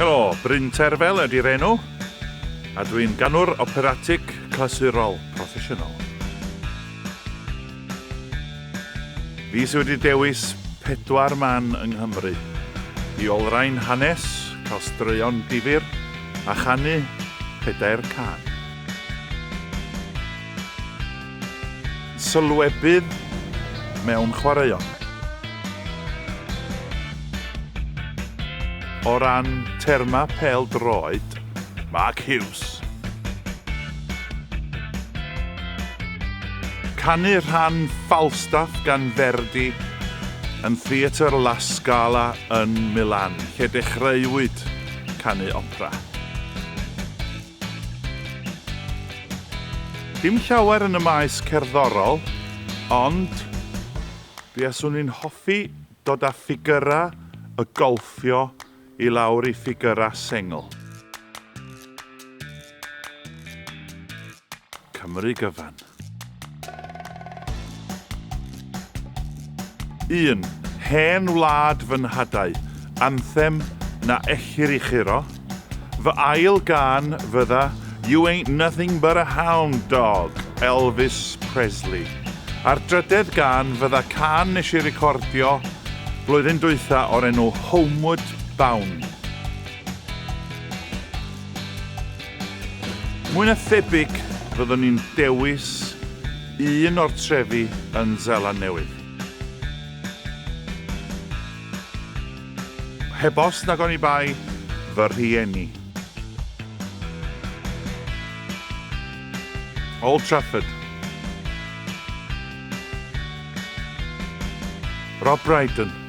Helo, Bryn Terfel ydy'r enw, a dwi'n ganwr operatig clasurol proffesiynol. Fi sydd wedi dewis 4 man yng Nghymru i olrhain hanes, cael straeon difyr a chanu 4 can. Sylwebydd mewn chwaraeon. O ran terma pêl-droed, Mark Hughes. Canu rhan Falstaff gan Verdi yn Theatr La Scala yn Milan, lle dechreuwyd canu opera. Dim llawer yn y maes cerddorol, ond buaswn i'n hoffi dod â ffigyra y golffio i lawr i ffigyra sengl. Cymru gyfan. 1. Hen wlad fy nhadau, anthem na ellir i churo. Fy ail gan fydda You Ain't Nothing But a Hound Dog, Elvis Presley. A'r drydedd gan fydda can nes i recordio blwyddyn dwytha o'r enw Homeward Bound. Mwy na thebyg fyddwn ni'n dewis un o'r trefi yn Seland Newydd. Hebos nag o'n i bai fy rhieni. Old Trafford. Rob Brydon.